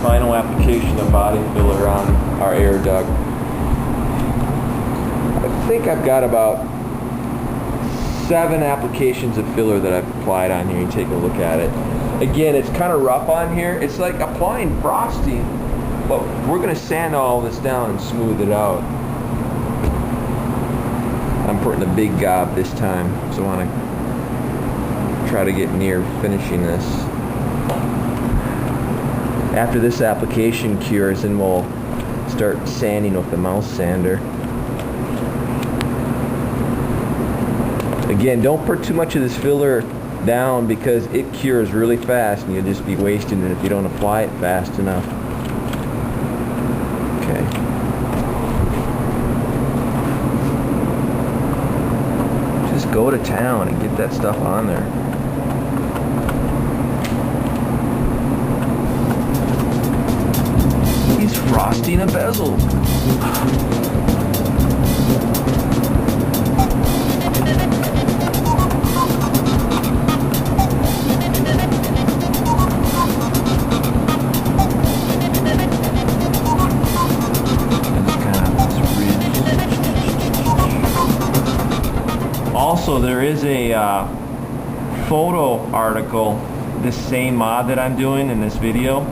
final application of body filler on our air duct. I think I've got about 7 applications of filler that I've applied on here. You take a look at it. Again, it's kind of rough on here. It's like applying frosting, but we're going to sand all this down and smooth it out. I'm putting a big gob this time, so I want to try to get near finishing this. After this application cures, then we'll start sanding with the mouse sander. Again, don't put too much of this filler down because it cures really fast and you'll just be wasting it if you don't apply it fast enough. Okay. Just go to town and get that stuff on there. He's frosting a bezel. Also, there is a photo article, this same mod that I'm doing in this video,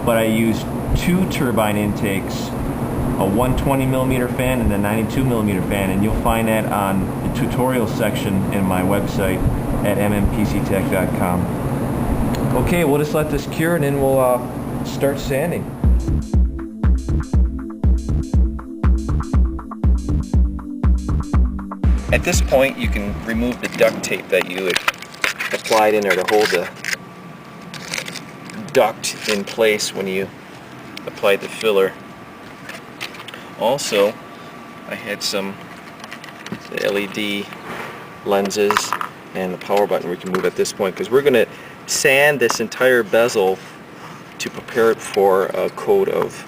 but I used 2 turbine intakes, a 120mm fan and a 92mm fan, and you'll find that on the tutorial section in my website at mmpctech.com. Okay, we'll just let this cure and then we'll start sanding. At this point, you can remove the duct tape that you had applied in there to hold the duct in place when you applied the filler. Also, I had some LED lenses and the power button we can move at this point because we're going to sand this entire bezel to prepare it for a coat of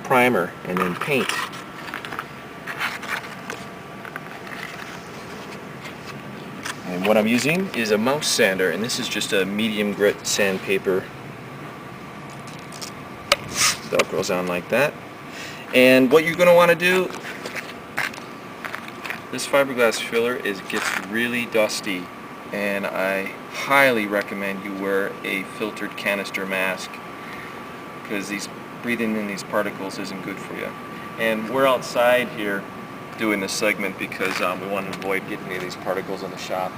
primer and then paint. And what I'm using is a mouse sander, and this is just a medium grit sandpaper. Velcro's on like that. And what you're going to want to do, this fiberglass filler gets really dusty, and I highly recommend you wear a filtered canister mask because breathing in these particles isn't good for you. And we're outside here doing this segment because we want to avoid getting any of these particles in the shop.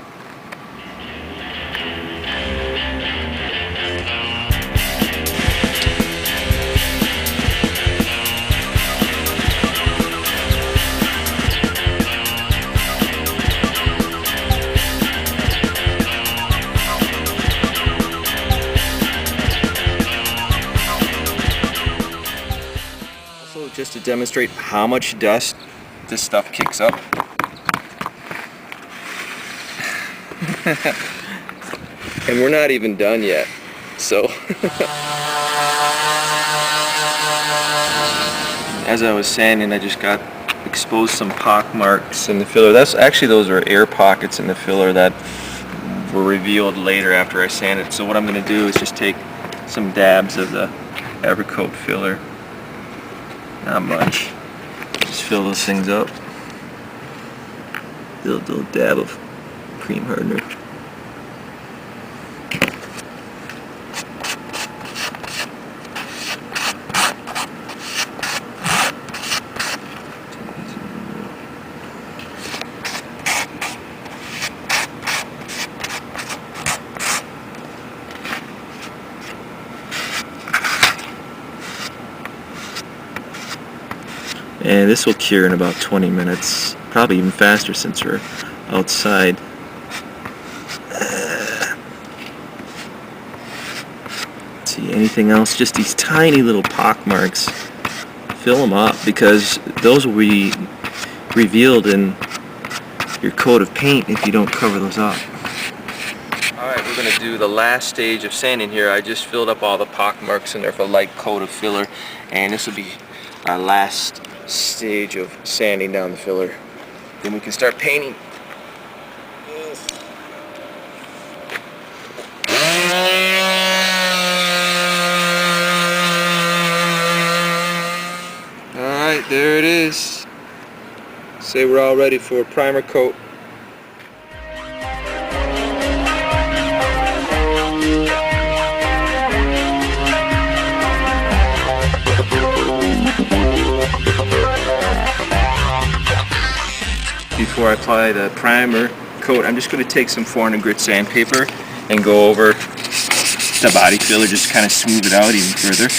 Also, just to demonstrate how much dust this stuff kicks up. And we're not even done yet, so as I was sanding, I just got exposed some pock marks in the filler. Those are air pockets in the filler that were revealed later after I sanded. So what I'm going to do is just take some dabs of the Evercoat filler, not much. Just fill those things up. Little dab of cream hardener. And this will cure in about 20 minutes, probably even faster since we're outside. Let's see, anything else? Just these tiny little pock marks. Fill them up because those will be revealed in your coat of paint if you don't cover those up. Alright, we're going to do the last stage of sanding here. I just filled up all the pock marks in there for a light coat of filler, and this will be our last stage of sanding down the filler. Then we can start painting. Say we're all ready for a primer coat. Before I apply the primer coat, I'm just going to take some 400 grit sandpaper and go over the body filler, just kind of smooth it out even further.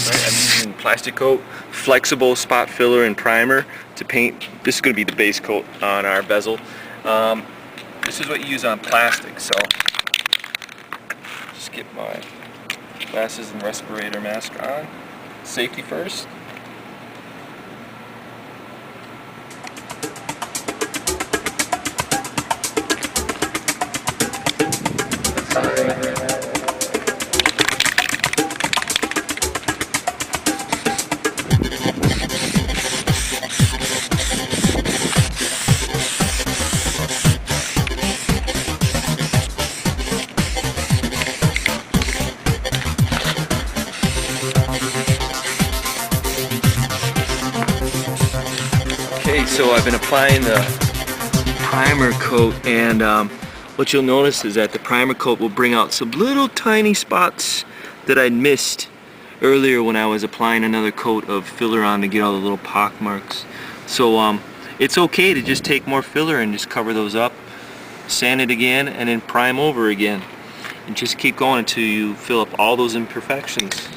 Right, I'm using plastic coat, flexible spot filler and primer to paint. This is going to be the base coat on our bezel. This is what you use on plastic, so just get my glasses and respirator mask on. Safety first. Okay, so I've been applying the primer coat, and what you'll notice is that the primer coat will bring out some little tiny spots that I'd missed earlier when I was applying another coat of filler on to get all the little pock marks. So it's okay to just take more filler and just cover those up, sand it again, and then prime over again. And just keep going until you fill up all those imperfections.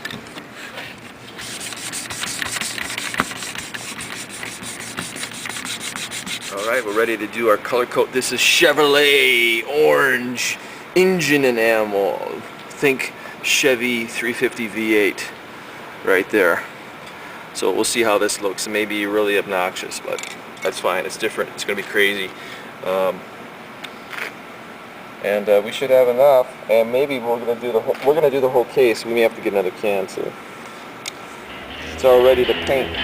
Alright, we're ready to do our color coat. This is Chevrolet orange engine enamel. Think Chevy 350 V8 right there. So we'll see how this looks. It may be really obnoxious, but that's fine. It's different. It's going to be crazy. And we should have enough. And maybe we're going to do the whole case. We may have to get another can too. It's all ready to paint.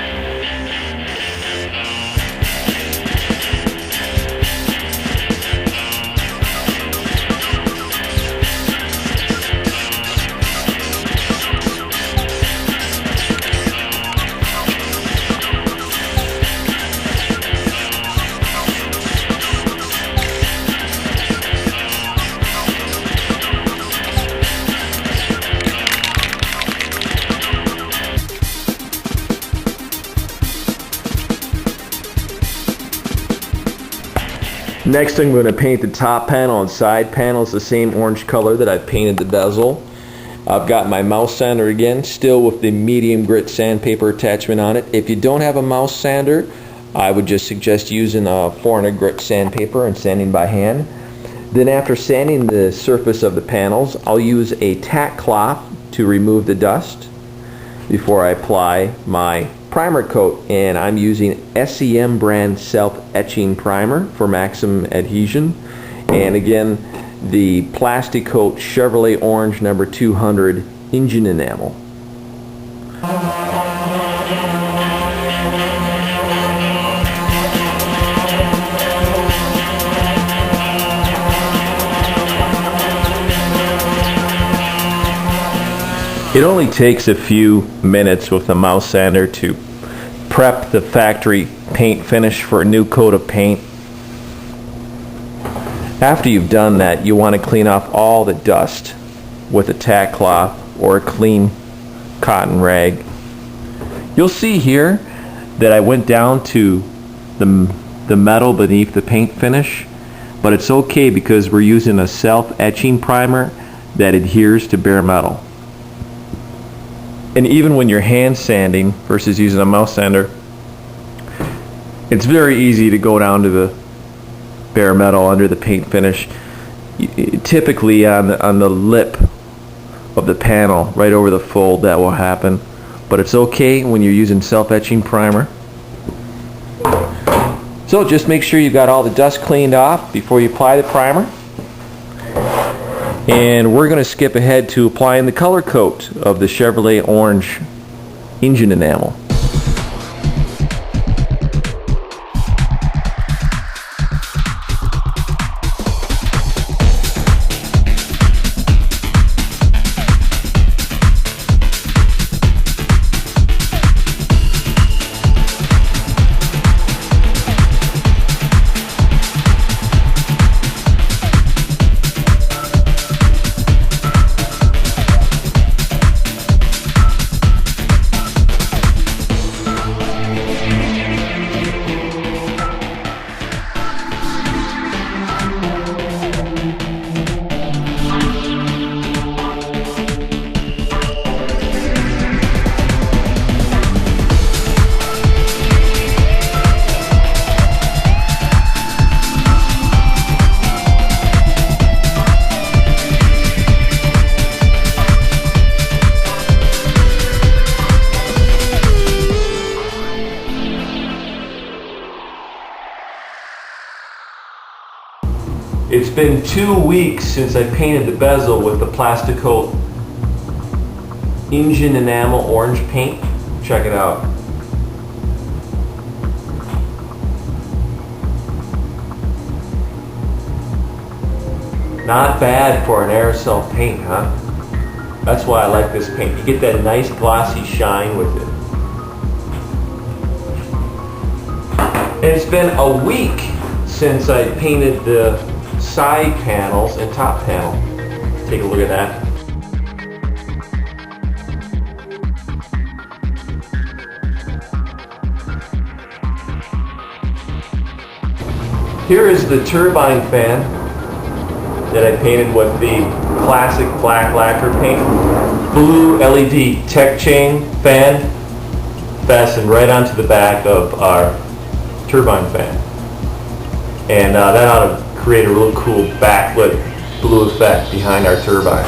Next, I'm going to paint the top panel and side panels the same orange color that I painted the bezel. I've got my mouse sander again, still with the medium grit sandpaper attachment on it. If you don't have a mouse sander, I would just suggest using a 400 grit sandpaper and sanding by hand. Then after sanding the surface of the panels, I'll use a tack cloth to remove the dust before I apply my primer coat, and I'm using SEM brand self-etching primer for maximum adhesion, and again the plastic coat Chevrolet orange number 200 engine enamel. It only takes a few minutes with the mouse sander to prep the factory paint finish for a new coat of paint. After you've done that, you want to clean off all the dust with a tack cloth or a clean cotton rag. You'll see here that I went down to the metal beneath the paint finish, but it's okay because we're using a self-etching primer that adheres to bare metal. And even when you're hand sanding versus using a mouse sander, it's very easy to go down to the bare metal under the paint finish, typically on the lip of the panel, right over the fold. That will happen, but it's okay when you're using self-etching primer. So just make sure you got all the dust cleaned off before you apply the primer. And we're going to skip ahead to applying the color coat of the Chevrolet orange engine enamel. been 2 weeks since I painted the bezel with the Plasticoat engine enamel orange paint. Check it out. Not bad for an aerosol paint, huh? That's why I like this paint. You get that nice glossy shine with it. And it's been a week since I painted the side panels and top panel. Take a look at that. Here is the turbine fan that I painted with the classic black lacquer paint. Blue LED tech chain fan fastened right onto the back of our turbine fan. And that ought to create a real cool backlit blue effect behind our turbine.